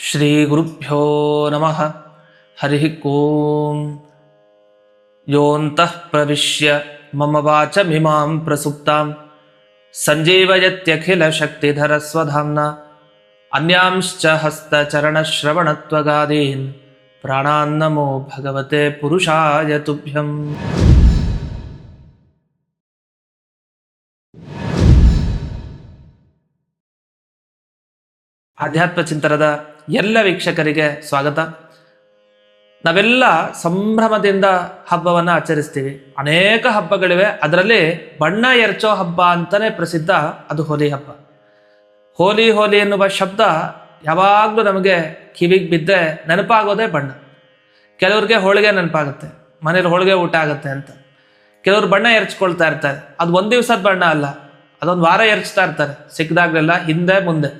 ಶ್ರೀ ಗುರುಭ್ಯೋ ನಮಃ. ಹರಿ ಓಂ. ಯೋಂತಃ ಪ್ರವಿಶ್ಯ ಮಮ ವಾಚಮಿಮಾಂ ಪ್ರಸುಪ್ತಾಂ ಸಂಜೀವಯತ್ಯಖಿಲ ಶಕ್ತಿಧರ ಸ್ವಧಾಮ್ನಾ ಅನ್ಯಾಂಶ್ಚ ಹಸ್ತಚರಣಶ್ರವಣತ್ವಗಾದೀನ್ ಪ್ರಾಣಾನ್ನಮೋ ಭಗವತೆ ಪುರುಷಾಯ ತುಭ್ಯಂ. ಆಧ್ಯಾತ್ಮ ಚಿಂತನದ ಎಲ್ಲ ವೀಕ್ಷಕರಿಗೆ ಸ್ವಾಗತ. ನಾವೆಲ್ಲ ಸಂಭ್ರಮದಿಂದ ಹಬ್ಬವನ್ನು ಆಚರಿಸ್ತೀವಿ. ಅನೇಕ ಹಬ್ಬಗಳಿವೆ. ಅದರಲ್ಲಿ ಬಣ್ಣ ಎರಚೋ ಹಬ್ಬ ಅಂತಲೇ ಪ್ರಸಿದ್ಧ ಅದು ಹೋಲಿ ಹಬ್ಬ. ಹೋಲಿ ಹೋಲಿ ಎನ್ನುವ ಶಬ್ದ ಯಾವಾಗಲೂ ನಮಗೆ ಕಿವಿಗೆ ಬಿದ್ದರೆ ನೆನಪಾಗೋದೇ ಬಣ್ಣ. ಕೆಲವ್ರಿಗೆ ಹೋಳಿಗೆ ನೆನಪಾಗುತ್ತೆ, ಮನೇಲಿ ಹೋಳಿಗೆ ಊಟ ಆಗುತ್ತೆ ಅಂತ. ಕೆಲವರು ಬಣ್ಣ ಎರಚ್ಕೊಳ್ತಾ ಇರ್ತಾರೆ. ಅದು ಒಂದು ದಿವಸದ ಬಣ್ಣ ಅಲ್ಲ, ಅದೊಂದು ವಾರ ಎರಚ್ತಾ ಇರ್ತಾರೆ ಸಿಕ್ಕದಾಗಲೆಲ್ಲ, ಹಿಂದೆ ಮುಂದೆ.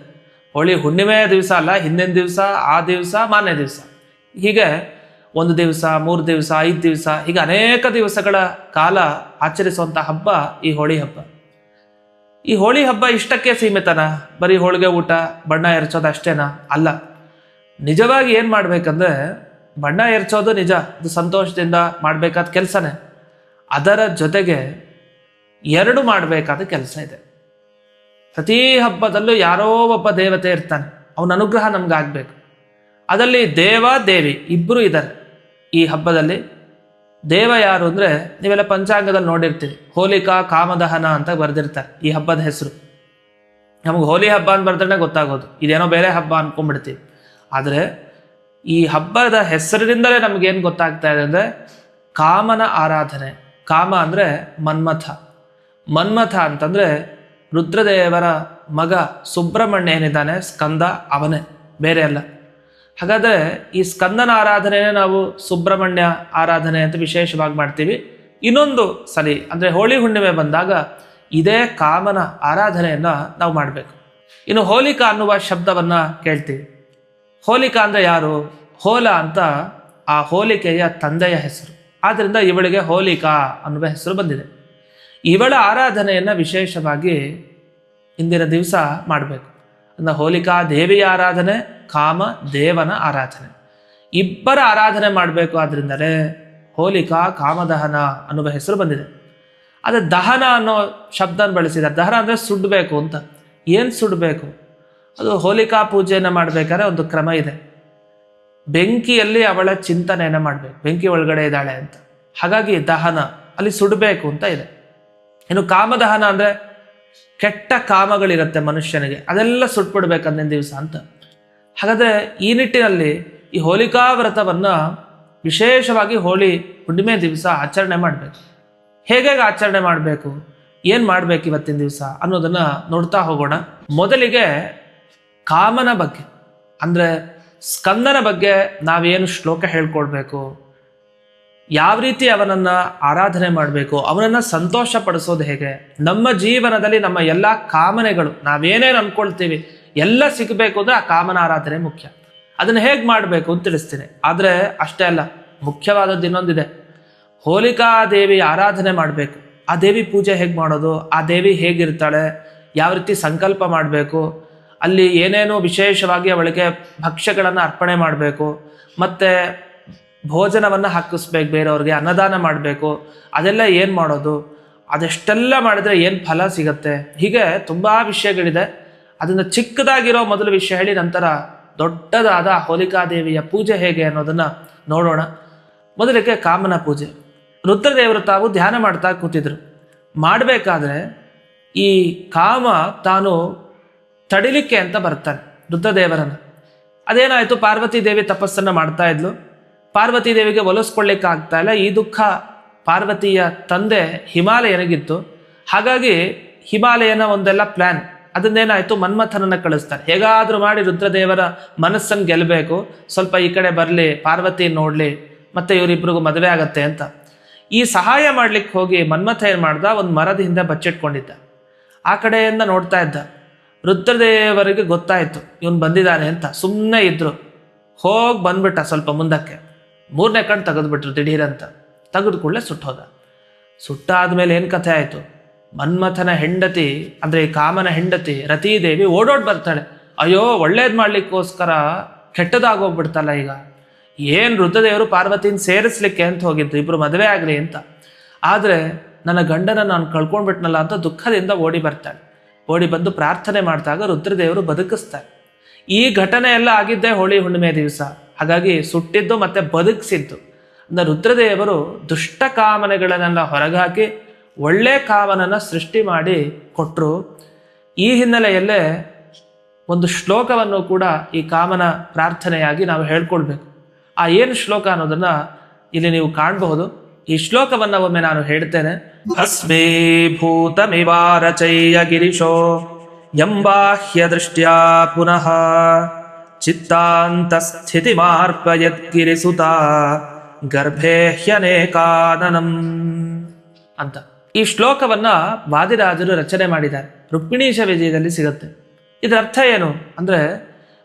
ಹೋಳಿ ಹುಣ್ಣಿಮೆ ದಿವಸ ಅಲ್ಲ, ಹಿಂದಿನ ದಿವಸ, ಆ ದಿವಸ, ಮಾರನೇ ದಿವಸ, ಹೀಗೆ 1 ದಿವಸ, 3 ದಿವಸ, 5 ದಿವಸ, ಹೀಗೆ ಅನೇಕ ದಿವಸಗಳ ಕಾಲ ಆಚರಿಸುವಂಥ ಹಬ್ಬ ಈ ಹೋಳಿ ಹಬ್ಬ. ಈ ಹೋಳಿ ಹಬ್ಬ ಇಷ್ಟಕ್ಕೆ ಸೀಮಿತನಾ? ಬರೀ ಹೋಳಿಗೆ ಊಟ, ಬಣ್ಣ ಎರಚೋದು ಅಷ್ಟೇನಾ? ಅಲ್ಲ. ನಿಜವಾಗಿ ಏನು ಮಾಡಬೇಕಂದ್ರೆ, ಬಣ್ಣ ಎರಚೋದು ನಿಜ, ಅದು ಸಂತೋಷದಿಂದ ಮಾಡಬೇಕಾದ ಕೆಲಸನೇ. ಅದರ ಜೊತೆಗೆ 2 ಮಾಡಬೇಕಾದ ಕೆಲಸ ಇದೆ. ಪ್ರತಿ ಹಬ್ಬದಲ್ಲೂ ಯಾರೋ ಒಬ್ಬ ದೇವತೆ ಇರ್ತಾನೆ, ಅವನ ಅನುಗ್ರಹ ನಮ್ಗೆ ಆಗಬೇಕು. ಅದರಲ್ಲಿ ದೇವ ದೇವಿ ಇಬ್ಬರು ಇದ್ದಾರೆ ಈ ಹಬ್ಬದಲ್ಲಿ. ದೇವ ಯಾರು ಅಂದರೆ, ನೀವೆಲ್ಲ ಪಂಚಾಂಗದಲ್ಲಿ ನೋಡಿರ್ತೀರಿ, ಹೋಲಿಕಾ ಕಾಮದಹನ ಅಂತ ಬರೆದಿರ್ತಾರೆ ಈ ಹಬ್ಬದ ಹೆಸರು. ನಮಗೆ ಹೋಲಿ ಹಬ್ಬ ಅಂತ ಬರ್ದ್ರೆ ಗೊತ್ತಾಗೋದು ಇದೇನೋ ಬೇರೆ ಹಬ್ಬ ಅಂದ್ಕೊಂಡ್ಬಿಡ್ತೀವಿ. ಆದರೆ ಈ ಹಬ್ಬದ ಹೆಸರಿನಿಂದಲೇ ನಮಗೇನು ಗೊತ್ತಾಗ್ತಾ ಇದೆ ಅಂದರೆ, ಕಾಮನ ಆರಾಧನೆ. ಕಾಮ ಅಂದರೆ ಮನ್ಮಥ. ಮನ್ಮಥ ಅಂತಂದರೆ ರುದ್ರದೇವರ ಮಗ ಸುಬ್ರಹ್ಮಣ್ಯ ಏನಿದ್ದಾನೆ, ಸ್ಕಂದ, ಅವನೇ, ಬೇರೆ ಅಲ್ಲ. ಹಾಗಾದರೆ ಈ ಸ್ಕಂದನ ಆರಾಧನೆನೇ ನಾವು ಸುಬ್ರಹ್ಮಣ್ಯ ಆರಾಧನೆ ಅಂತ ವಿಶೇಷವಾಗಿ ಮಾಡ್ತೀವಿ. ಇನ್ನೊಂದು ಸಲಿ ಅಂದರೆ ಹೋಳಿ ಹುಣ್ಣಿಮೆ ಬಂದಾಗ ಇದೇ ಕಾಮನ ಆರಾಧನೆಯನ್ನು ನಾವು ಮಾಡಬೇಕು. ಇನ್ನು ಹೋಲಿಕಾ ಅನ್ನುವ ಶಬ್ದವನ್ನು ಕೇಳ್ತೀವಿ. ಹೋಲಿಕಾ ಅಂದರೆ ಯಾರು? ಹೋಲ ಅಂತ ಆ ಹೋಲಿಕೆಯ ತಂದೆಯ ಹೆಸರು. ಆದ್ದರಿಂದ ಇವಳಿಗೆ ಹೋಲಿಕಾ ಅನ್ನುವ ಹೆಸರು ಬಂದಿದೆ. ಇವಳ ಆರಾಧನೆಯನ್ನು ವಿಶೇಷವಾಗಿ ಇಂದಿನ ದಿವಸ ಮಾಡಬೇಕು. ಅಂದರೆ ಹೋಲಿಕಾ ದೇವಿಯ ಆರಾಧನೆ, ಕಾಮ ದೇವನ ಆರಾಧನೆ, ಇಬ್ಬರ ಆರಾಧನೆ ಮಾಡಬೇಕು. ಆದ್ದರಿಂದಲೇ ಹೋಲಿಕಾ ಕಾಮದಹನ ಅನ್ನುವ ಹೆಸರು ಬಂದಿದೆ. ಅದೇ ದಹನ ಅನ್ನೋ ಶಬ್ದನ ಬಳಸಿದ್ದಾರೆ. ದಹನ ಅಂದರೆ ಸುಡಬೇಕು ಅಂತ. ಏನು ಸುಡಬೇಕು? ಅದು ಹೋಲಿಕಾ ಪೂಜೆಯನ್ನು ಮಾಡಬೇಕಾದ್ರೆ ಒಂದು ಕ್ರಮ ಇದೆ. ಬೆಂಕಿಯಲ್ಲಿ ಅವಳ ಚಿಂತನೆಯನ್ನು ಮಾಡಬೇಕು, ಬೆಂಕಿ ಒಳಗಡೆ ಇದ್ದಾಳೆ ಅಂತ. ಹಾಗಾಗಿ ದಹನ ಅಲ್ಲಿ ಸುಡಬೇಕು ಅಂತ ಇದೆ. ಇನ್ನು ಕಾಮದಹನ ಅಂದರೆ ಕೆಟ್ಟ ಕಾಮಗಳಿರುತ್ತೆ ಮನುಷ್ಯನಿಗೆ, ಅದೆಲ್ಲ ಸುಟ್ಬಿಡ್ಬೇಕು ಅಂದಿನ ದಿವಸ ಅಂತ. ಹಾಗಾದರೆ ಈ ನಿಟ್ಟಿನಲ್ಲಿ ಈ ಹೋಲಿಕಾ ವ್ರತವನ್ನು ವಿಶೇಷವಾಗಿ ಹೋಳಿ ಹುಣ್ಣಿಮೆ ದಿವಸ ಆಚರಣೆ ಮಾಡಬೇಕು. ಹೇಗೆ ಆಚರಣೆ ಮಾಡಬೇಕು, ಏನು ಮಾಡಬೇಕು ಇವತ್ತಿನ ದಿವಸ ಅನ್ನೋದನ್ನು ನೋಡ್ತಾ ಹೋಗೋಣ. ಮೊದಲಿಗೆ ಕಾಮನ ಬಗ್ಗೆ ಅಂದರೆ ಸ್ಕಂದನ ಬಗ್ಗೆ ನಾವೇನು ಶ್ಲೋಕ ಹೇಳ್ಕೊಡ್ಬೇಕು, ಯಾವ ರೀತಿ ಅವನನ್ನು ಆರಾಧನೆ ಮಾಡಬೇಕು, ಅವನನ್ನು ಸಂತೋಷ ಪಡಿಸೋದು ಹೇಗೆ, ನಮ್ಮ ಜೀವನದಲ್ಲಿ ನಮ್ಮ ಎಲ್ಲ ಕಾಮನೆಗಳು ನಾವೇನೇನು ಅಂದ್ಕೊಳ್ತೀವಿ ಎಲ್ಲ ಸಿಗಬೇಕು ಅಂದರೆ ಆ ಕಾಮನ ಆರಾಧನೆ ಮುಖ್ಯ. ಅದನ್ನು ಹೇಗೆ ಮಾಡಬೇಕು ಅಂತ ತಿಳಿಸ್ತೀನಿ. ಆದರೆ ಅಷ್ಟೇ ಅಲ್ಲ, ಮುಖ್ಯವಾದದ್ದು ಇನ್ನೊಂದಿದೆ. ಹೋಲಿಕಾ ದೇವಿ ಆರಾಧನೆ ಮಾಡಬೇಕು. ಆ ದೇವಿ ಪೂಜೆ ಹೇಗೆ ಮಾಡೋದು, ಆ ದೇವಿ ಹೇಗಿರ್ತಾಳೆ, ಯಾವ ರೀತಿ ಸಂಕಲ್ಪ ಮಾಡಬೇಕು, ಅಲ್ಲಿ ಏನೇನು ವಿಶೇಷವಾಗಿ ಅವಳಿಗೆ ಭಕ್ಷ್ಯಗಳನ್ನು ಅರ್ಪಣೆ ಮಾಡಬೇಕು, ಮತ್ತು ಭೋಜನವನ್ನು ಹಾಕಿಸ್ಬೇಕು, ಬೇರೆಯವ್ರಿಗೆ ಅನ್ನದಾನ ಮಾಡಬೇಕು, ಅದೆಲ್ಲ ಏನು ಮಾಡೋದು, ಅದೆಷ್ಟೆಲ್ಲ ಮಾಡಿದ್ರೆ ಏನು ಫಲ ಸಿಗತ್ತೆ, ಹೀಗೆ ತುಂಬ ವಿಷಯಗಳಿದೆ. ಅದನ್ನು ಚಿಕ್ಕದಾಗಿರೋ ಮೊದಲು ವಿಷಯ ಹೇಳಿ ನಂತರ ದೊಡ್ಡದಾದ ಹೋಲಿಕಾದೇವಿಯ ಪೂಜೆ ಹೇಗೆ ಅನ್ನೋದನ್ನು ನೋಡೋಣ. ಮೊದಲಿಗೆ ಕಾಮನ ಪೂಜೆ. ರುದ್ರದೇವರು ತಾವು ಧ್ಯಾನ ಮಾಡ್ತಾ ಕೂತಿದ್ರು. ಮಾಡಬೇಕಾದ್ರೆ ಈ ಕಾಮ ತಾನು ತಡಿಲಿಕ್ಕೆ ಅಂತ ಬರ್ತಾನೆ ರುದ್ರದೇವರನ್ನು. ಅದೇನಾಯಿತು, ಪಾರ್ವತಿ ದೇವಿ ತಪಸ್ಸನ್ನು ಮಾಡ್ತಾ ಇದ್ಲು. ಪಾರ್ವತಿ ದೇವಿಗೆ ಒಲಿಸ್ಕೊಳ್ಳಿಕ್ಕೆ ಆಗ್ತಾ ಇಲ್ಲ. ಈ ದುಃಖ ಪಾರ್ವತಿಯ ತಂದೆ ಹಿಮಾಲಯನಿಗಿತ್ತು. ಹಾಗಾಗಿ ಹಿಮಾಲಯನ ಒಂದೆಲ್ಲ ಪ್ಲ್ಯಾನ್, ಅದನ್ನೇನಾಯಿತು, ಮನ್ಮಥನನ್ನು ಕಳಿಸ್ತಾರೆ. ಹೇಗಾದರೂ ಮಾಡಿ ರುದ್ರದೇವರ ಮನಸ್ಸನ್ನು ಗೆಲ್ಲಬೇಕು, ಸ್ವಲ್ಪ ಈ ಕಡೆ ಬರಲಿ, ಪಾರ್ವತಿ ನೋಡಲಿ, ಮತ್ತು ಇವರಿಬ್ಬರಿಗೂ ಮದುವೆ ಆಗತ್ತೆ ಅಂತ. ಈ ಸಹಾಯ ಮಾಡ್ಲಿಕ್ಕೆ ಹೋಗಿ ಮನ್ಮಥ ಏನು ಮಾಡ್ದ, ಒಂದು ಮರದ ಹಿಂದೆ ಬಚ್ಚಿಟ್ಕೊಂಡಿದ್ದ. ಆ ಕಡೆಯಿಂದ ನೋಡ್ತಾ ಇದ್ದ. ರುದ್ರದೇವರಿಗೆ ಗೊತ್ತಾಯಿತು ಇವನು ಬಂದಿದ್ದಾನೆ ಅಂತ. ಸುಮ್ಮನೆ ಇದ್ರು. ಹೋಗಿ ಬಂದ್ಬಿಟ್ಟ ಸ್ವಲ್ಪ ಮುಂದಕ್ಕೆ. 3ನೇ ಕಣ್ಣು ತೆಗೆದುಬಿಟ್ರು ದಿಢೀರಂತ. ತೆಗೆದು ಕೂಡಲೇ ಸುಟ್ಟೋದ. ಸುಟ್ಟಾದ್ಮೇಲೆ ಏನು ಕಥೆ ಆಯಿತು, ಮನ್ಮಥನ ಹೆಂಡತಿ ಅಂದರೆ ಕಾಮನ ಹೆಂಡತಿ ರತೀದೇವಿ ಓಡೋಡ್ ಬರ್ತಾಳೆ. ಅಯ್ಯೋ, ಒಳ್ಳೇದು ಮಾಡ್ಲಿಕ್ಕೋಸ್ಕರ ಕೆಟ್ಟದಾಗೋಗ್ಬಿಡ್ತಲ್ಲ ಈಗ. ಏನು ರುದ್ರದೇವರು ಪಾರ್ವತಿನ ಸೇರಿಸ್ಲಿಕ್ಕೆ ಅಂತ ಹೋಗಿದ್ದು, ಇಬ್ರು ಮದುವೆ ಆಗಲಿ ಅಂತ. ಆದರೆ ನನ್ನ ಗಂಡನ ನಾನು ಕಳ್ಕೊಂಡ್ಬಿಟ್ನಲ್ಲ ಅಂತ ದುಃಖದಿಂದ ಓಡಿ ಬರ್ತಾಳೆ. ಓಡಿ ಬಂದು ಪ್ರಾರ್ಥನೆ ಮಾಡಿದಾಗ ರುದ್ರದೇವರು ಬದುಕಿಸ್ತಾರೆ. ಈ ಘಟನೆ ಎಲ್ಲ ಆಗಿದ್ದೇ ಹೋಳಿ ಹುಣ್ಣಿಮೆ ದಿವಸ. ಹಾಗಾಗಿ ಸುಟ್ಟಿದ್ದು ಮತ್ತೆ ಬದುಕಿಸಿದ್ದು ಅಂದ್ರೆ ರುದ್ರದೇವರು ದುಷ್ಟ ಕಾಮನೆಗಳನ್ನೆಲ್ಲ ಹೊರಗಾಕಿ ಒಳ್ಳೆ ಕಾಮನನ್ನ ಸೃಷ್ಟಿ ಮಾಡಿ ಕೊಟ್ಟರು. ಈ ಹಿನ್ನೆಲೆಯಲ್ಲೇ ಒಂದು ಶ್ಲೋಕವನ್ನು ಕೂಡ ಈ ಕಾಮನ ಪ್ರಾರ್ಥನೆಯಾಗಿ ನಾವು ಹೇಳ್ಕೊಳ್ಬೇಕು. ಆ ಏನು ಶ್ಲೋಕ ಅನ್ನೋದನ್ನ ಇಲ್ಲಿ ನೀವು ಕಾಣಬಹುದು. ಈ ಶ್ಲೋಕವನ್ನ ಒಮ್ಮೆ ನಾನು ಹೇಳ್ತೇನೆ. ಭಸ್ಮೀಭೂತಮಿವಾರಚಯ್ಯ ಗಿರಿಶೋ ಎಂಬಾಹ್ಯ ದೃಷ್ಟ್ಯಾ ಪುನಃ ಚಿತ್ತಾಂತ ಸ್ಥಿತಿ ಮಾರ್ಪಯದ್ಗಿರಿಸುತ ಗರ್ಭೇ ಹ್ಯನೇಕಾನನಂ ಅಂತ ಈ ಶ್ಲೋಕವನ್ನ ವಾದಿರಾಜರು ರಚನೆ ಮಾಡಿದ್ದಾರೆ. ರುಕ್ಮಿಣೀಶ ವಿಜಯದಲ್ಲಿ ಸಿಗುತ್ತೆ. ಇದರ ಅರ್ಥ ಏನು ಅಂದ್ರೆ,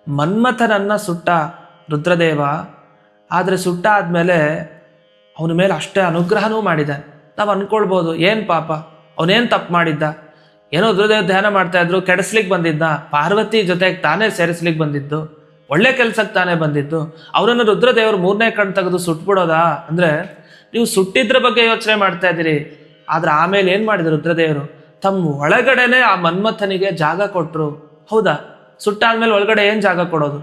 ಮನ್ಮಥನನ್ನ ಸುಟ್ಟ ರುದ್ರದೇವ, ಆದರೆ ಸುಟ್ಟ ಆದ್ಮೇಲೆ ಅವನ ಮೇಲೆ ಅಷ್ಟೇ ಅನುಗ್ರಹನೂ ಮಾಡಿದ್ದಾನೆ. ನಾವು ಅನ್ಕೊಳ್ಬೋದು, ಏನ್ ಪಾಪ, ಅವನೇನ್ ತಪ್ಪು ಮಾಡಿದ್ದ, ಏನೋ ರುದ್ರದೇವ ಧ್ಯಾನ ಮಾಡ್ತಾ ಇದ್ರು, ಕೆಡಿಸ್ಲಿಕ್ಕೆ ಬಂದಿದ್ದ, ಪಾರ್ವತಿ ಜೊತೆಗೆ ತಾನೇ ಸೇರಿಸ್ಲಿಕ್ಕೆ ಬಂದಿದ್ದು, ಒಳ್ಳೆ ಕೆಲ್ಸಕ್ಕೆ ತಾನೇ ಬಂದಿದ್ದು, ಅವರನ್ನು ರುದ್ರದೇವರು 3ನೇ ಕಣ್ ತೆಗೆದು ಸುಟ್ಬಿಡೋದಾ? ಅಂದ್ರೆ ನೀವು ಸುಟ್ಟಿದ್ರ ಬಗ್ಗೆ ಯೋಚನೆ ಮಾಡ್ತಾ ಇದ್ದೀರಿ. ಆದ್ರೆ ಆಮೇಲೆ ಏನ್ ಮಾಡಿದ್ರು ರುದ್ರದೇವರು? ತಮ್ಮ ಒಳಗಡೆನೆ ಆ ಮನ್ಮಥನಿಗೆ ಜಾಗ ಕೊಟ್ರು. ಹೌದಾ? ಸುಟ್ಟಾದ್ಮೇಲೆ ಒಳಗಡೆ ಏನ್ ಜಾಗ ಕೊಡೋದು?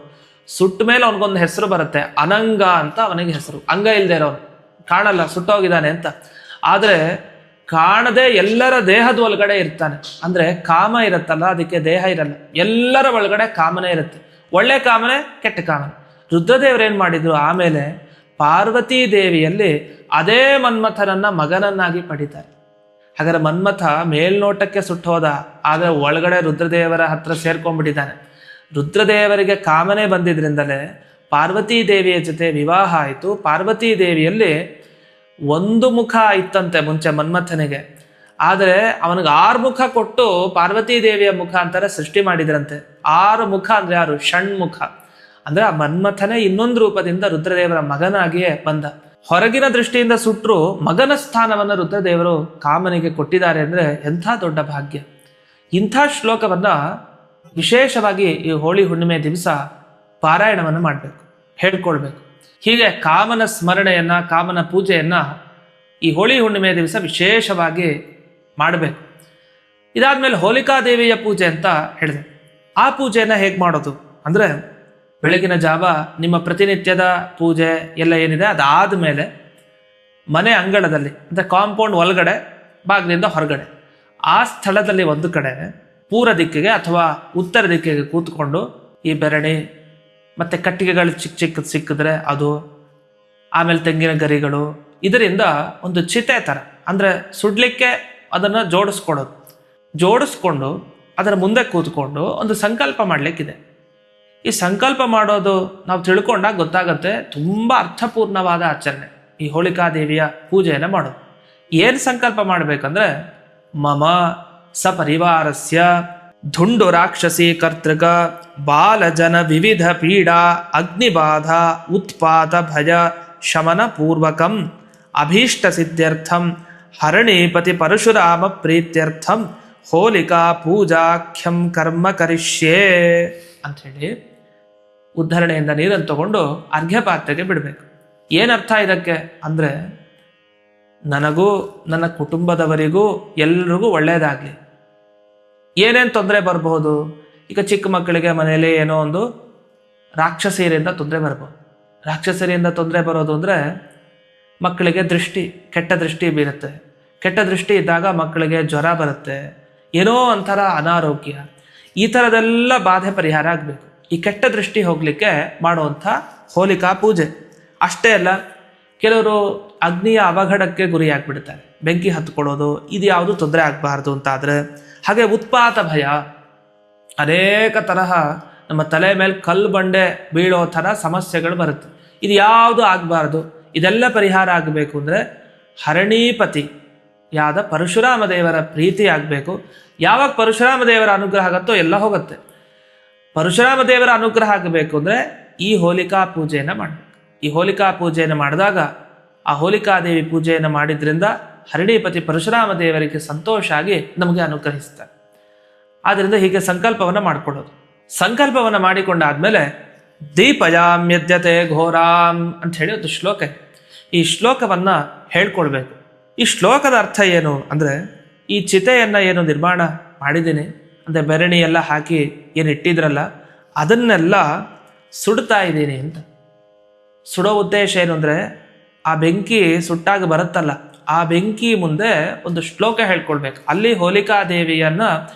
ಸುಟ್ಟ ಮೇಲೆ ಅವನಿಗೊಂದು ಹೆಸರು ಬರುತ್ತೆ, ಅನಂಗ ಅಂತ ಅವನಿಗೆ ಹೆಸರು. ಅಂಗ ಇಲ್ದೇ ಇರೋನು, ಕಾಣಲ್ಲ, ಸುಟ್ಟೋಗಿದ್ದಾನೆ ಅಂತ. ಆದ್ರೆ ಕಾಣದೆ ಎಲ್ಲರ ದೇಹದ ಒಳಗಡೆ ಇರ್ತಾನೆ. ಅಂದ್ರೆ ಕಾಮ ಇರುತ್ತಲ್ಲ, ಅದಕ್ಕೆ ದೇಹ ಇರಲ್ಲ, ಎಲ್ಲರ ಒಳಗಡೆ ಕಾಮನೆ ಇರುತ್ತೆ. ಒಳ್ಳೆ ಕಾಮನೆ, ಕೆಟ್ಟ ಕಾಮನೆ. ರುದ್ರದೇವರೇನ್ ಮಾಡಿದ್ರು, ಆಮೇಲೆ ಪಾರ್ವತೀ ದೇವಿಯಲ್ಲಿ ಅದೇ ಮನ್ಮಥನನ್ನ ಮಗನನ್ನಾಗಿ ಪಡಿತಾರೆ. ಹಾಗಾದ್ರೆ ಮನ್ಮಥ ಮೇಲ್ನೋಟಕ್ಕೆ ಸುಟ್ಟೋದ, ಆದ್ರೆ ಒಳಗಡೆ ರುದ್ರದೇವರ ಹತ್ರ ಸೇರ್ಕೊಂಡ್ಬಿಟ್ಟಿದ್ದಾನೆ. ರುದ್ರದೇವರಿಗೆ ಕಾಮನೆ ಬಂದಿದ್ರಿಂದಲೇ ಪಾರ್ವತೀ ದೇವಿಯ ಜೊತೆ ವಿವಾಹ ಆಯಿತು. ಪಾರ್ವತೀ ದೇವಿಯಲ್ಲಿ ಒಂದು ಮುಖ ಇತ್ತಂತೆ ಮುಂಚೆ ಮನ್ಮಥನಿಗೆ, ಆದರೆ ಅವನಿಗೆ 6 ಮುಖ ಕೊಟ್ಟು ಪಾರ್ವತೀ ದೇವಿಯ ಮುಖ ಅಂತಾರೆ ಸೃಷ್ಟಿ ಮಾಡಿದ್ರಂತೆ. 6 ಮುಖ ಅಂದ್ರೆ ಯಾರು? ಷಣ್ಮುಖ. ಅಂದ್ರೆ ಆ ಮನ್ಮಥನೇ ಇನ್ನೊಂದು ರೂಪದಿಂದ ರುದ್ರದೇವರ ಮಗನಾಗಿಯೇ ಬಂದ. ಹೊರಗಿನ ದೃಷ್ಟಿಯಿಂದ ಸುಟ್ಟರು, ಮಗನ ಸ್ಥಾನವನ್ನು ರುದ್ರದೇವರು ಕಾಮನಿಗೆ ಕೊಟ್ಟಿದ್ದಾರೆ ಅಂದ್ರೆ ಎಂಥ ದೊಡ್ಡ ಭಾಗ್ಯ. ಇಂಥ ಶ್ಲೋಕವನ್ನ ವಿಶೇಷವಾಗಿ ಈ ಹೋಳಿ ಹುಣ್ಣಿಮೆ ದಿವಸ ಪಾರಾಯಣವನ್ನು ಮಾಡಬೇಕು, ಹೇಳ್ಕೊಳ್ಬೇಕು. ಹೀಗೆ ಕಾಮನ ಸ್ಮರಣೆಯನ್ನ, ಕಾಮನ ಪೂಜೆಯನ್ನ ಈ ಹೋಳಿ ಹುಣ್ಣಿಮೆ ದಿವಸ ವಿಶೇಷವಾಗಿ ಮಾಡಬೇಕು. ಇದಾದ್ಮೇಲೆ ಹೋಲಿಕಾದೇವಿಯ ಪೂಜೆ ಅಂತ ಹೇಳಿದೆ. ಆ ಪೂಜೆಯನ್ನ ಹೇಗೆ ಮಾಡೋದು ಅಂದ್ರೆ, ಬೆಳಗಿನ ಜಾವ ನಿಮ್ಮ ಪ್ರತಿನಿತ್ಯದ ಪೂಜೆ ಎಲ್ಲ ಏನಿದೆ ಅದಾದ ಮೇಲೆ ಮನೆ ಅಂಗಳದಲ್ಲಿ ಅಂದರೆ ಕಾಂಪೌಂಡ್ ಒಳಗಡೆ ಬಾಗಿಲಿಂದ ಹೊರಗಡೆ ಆ ಸ್ಥಳದಲ್ಲಿ ಒಂದು ಕಡೆ ಪೂರ್ವ ದಿಕ್ಕಿಗೆ ಅಥವಾ ಉತ್ತರ ದಿಕ್ಕಿಗೆ ಕೂತ್ಕೊಂಡು ಈ ಬೆರಣಿ ಮತ್ತೆ ಕಟ್ಟಿಗೆಗಳು ಚಿಕ್ಕ ಚಿಕ್ಕ ಸಿಕ್ಕಿದ್ರೆ ಅದು, ಆಮೇಲೆ ತೆಂಗಿನ ಗರಿಗಳು, ಇದರಿಂದ ಒಂದು ಚಿತೆ ಥರ ಅಂದರೆ ಸುಡ್ಲಿಕ್ಕೆ ಅದನ್ನು ಜೋಡಿಸ್ಕೊಂಡು ಅದರ ಮುಂದೆ ಕೂತ್ಕೊಂಡು ಒಂದು ಸಂಕಲ್ಪ ಮಾಡಲಿಕ್ಕಿದೆ. ಈ ಸಂಕಲ್ಪ ಮಾಡೋದು ನಾವು ತಿಳ್ಕೊಂಡಾಗ ಗೊತ್ತಾಗತ್ತೆ, ತುಂಬ ಅರ್ಥಪೂರ್ಣವಾದ ಆಚರಣೆ ಈ ಹೋಳಿಕಾದೇವಿಯ ಪೂಜೆಯನ್ನು ಮಾಡೋದು. ಏನು ಸಂಕಲ್ಪ ಮಾಡಬೇಕಂದ್ರೆ, ಮಮ ಸಪರಿವಾರಸ್ಯ ಧುಂಡು ರಾಕ್ಷಸಿ ಕರ್ತೃಕ ಬಾಲಜನ ವಿವಿಧ ಪೀಡಾ ಅಗ್ನಿಬಾಧ ಉತ್ಪಾತ ಭಯ ಶಮನ ಪೂರ್ವಕಂ ಅಭೀಷ್ಟ ಸಿದ್ಧ್ಯರ್ಥಂ ಹರಣೀಪತಿ ಪರಶುರಾಮ ಪ್ರೀತ್ಯರ್ಥಂ ಹೋಲಿಕಾ ಪೂಜಾಖ್ಯಂ ಕರ್ಮ ಕರಿಷ್ಯೇ ಅಂಥೇಳಿ ಉದ್ಧರಣೆಯಿಂದ ನೀರನ್ನು ತಗೊಂಡು ಅರ್ಘ್ಯಪಾತ್ರೆಗೆ ಬಿಡಬೇಕು. ಏನರ್ಥ ಇದಕ್ಕೆ ಅಂದರೆ, ನನಗೂ ನನ್ನ ಕುಟುಂಬದವರಿಗೂ ಎಲ್ರಿಗೂ ಒಳ್ಳೆಯದಾಗಲಿ. ಏನೇನು ತೊಂದರೆ ಬರಬಹುದು? ಈಗ ಚಿಕ್ಕ ಮಕ್ಕಳಿಗೆ ಮನೆಯಲ್ಲಿ ಏನೋ ಒಂದು ರಾಕ್ಷಸಿಯರಿಂದ ತೊಂದರೆ ಬರ್ಬೋದು. ರಾಕ್ಷಸರಿಯಿಂದ ತೊಂದರೆ ಬರೋದು ಅಂದರೆ ಮಕ್ಕಳಿಗೆ ಕೆಟ್ಟ ದೃಷ್ಟಿ ಬೀರುತ್ತೆ. ಕೆಟ್ಟ ದೃಷ್ಟಿ ಇದ್ದಾಗ ಮಕ್ಕಳಿಗೆ ಜ್ವರ ಬರುತ್ತೆ, ಏನೋ ಒಂಥರ ಅನಾರೋಗ್ಯ, ಈ ಥರದೆಲ್ಲ ಬಾಧೆ ಪರಿಹಾರ ಆಗಬೇಕು. ಈ ಕೆಟ್ಟ ದೃಷ್ಟಿ ಹೋಗಲಿಕ್ಕೆ ಮಾಡುವಂಥ ಹೋಲಿಕಾ ಪೂಜೆ. ಅಷ್ಟೇ ಅಲ್ಲ, ಕೆಲವರು ಅಗ್ನಿಯ ಅವಘಡಕ್ಕೆ ಗುರಿಯಾಗ್ಬಿಡ್ತಾರೆ, ಬೆಂಕಿ ಹತ್ಕೊಳ್ಳೋದು, ಇದು ಯಾವುದು ತೊಂದರೆ ಆಗಬಾರ್ದು ಅಂತಾದರೆ. ಹಾಗೆ ಉತ್ಪಾತ ಭಯ, ಅನೇಕ ತರಹ ನಮ್ಮ ತಲೆ ಮೇಲೆ ಕಲ್ಲು ಬಂಡೆ ಬೀಳೋ ಥರ ಸಮಸ್ಯೆಗಳು ಬರುತ್ತೆ. ಇದು ಯಾವುದು ಆಗಬಾರ್ದು, ಇದೆಲ್ಲ ಪರಿಹಾರ ಆಗಬೇಕು ಅಂದರೆ ಹರಣೀಪತಿ ಯಾದ ಪರಶುರಾಮ ದೇವರ ಪ್ರೀತಿ ಆಗಬೇಕು. ಯಾವಾಗ ಪರಶುರಾಮ ದೇವರ ಅನುಗ್ರಹ ಆಗುತ್ತೋ ಎಲ್ಲ ಹೋಗುತ್ತೆ. ಪರಶುರಾಮ ದೇವರ ಅನುಗ್ರಹ ಆಗಬೇಕು ಅಂದರೆ ಈ ಹೋಲಿಕಾ ಪೂಜೆಯನ್ನು ಮಾಡಬೇಕು. ಈ ಹೋಲಿಕಾ ಪೂಜೆಯನ್ನು ಮಾಡಿದಾಗ, ಆ ಹೋಲಿಕಾದೇವಿ ಪೂಜೆಯನ್ನು ಮಾಡಿದ್ರಿಂದ ಹರಣೀಪತಿ ಪರಶುರಾಮ ದೇವರಿಗೆ ಸಂತೋಷ ಆಗಿ ನಮಗೆ ಅನುಗ್ರಹಿಸ್ತಾರೆ. ಆದ್ದರಿಂದ ಹೀಗೆ ಸಂಕಲ್ಪವನ್ನು ಮಾಡಿಕೊಳ್ಳೋದು. ಸಂಕಲ್ಪವನ್ನು ಮಾಡಿಕೊಂಡಾದ್ಮೇಲೆ ದೀಪಯಾಮ್ಯದ್ಯತೆ ಘೋರಾಂ ಅಂತ ಹೇಳಿ ಒಂದು ಶ್ಲೋಕ ಇದೆ. ಈ ಶ್ಲೋಕವನ್ನು ಹೇಳ್ಕೊಳ್ಬೇಕು. ಈ ಶ್ಲೋಕದ ಅರ್ಥ ಏನು ಅಂದರೆ, ಈ ಚಿತೆಯನ್ನು ಏನು ನಿರ್ಮಾಣ ಮಾಡಿದ್ದೀನಿ ಅಂದರೆ ಬೆರಣಿ ಎಲ್ಲ ಹಾಕಿ ಏನು ಇಟ್ಟಿದ್ರಲ್ಲ ಅದನ್ನೆಲ್ಲ ಸುಡ್ತಾ ಇದ್ದೀನಿ ಅಂತ. ಸುಡೋ ಉದ್ದೇಶ ಏನು ಅಂದರೆ, ಆ ಬೆಂಕಿ ಸುಟ್ಟಾಗ ಬರುತ್ತಲ್ಲ, ಆ ಬೆಂಕಿ ಮುಂದೆ ಒಂದು ಶ್ಲೋಕ ಹೇಳ್ಕೊಳ್ಬೇಕು. ಅಲ್ಲಿ ಹೋಲಿಕಾದೇವಿಯನ್ನು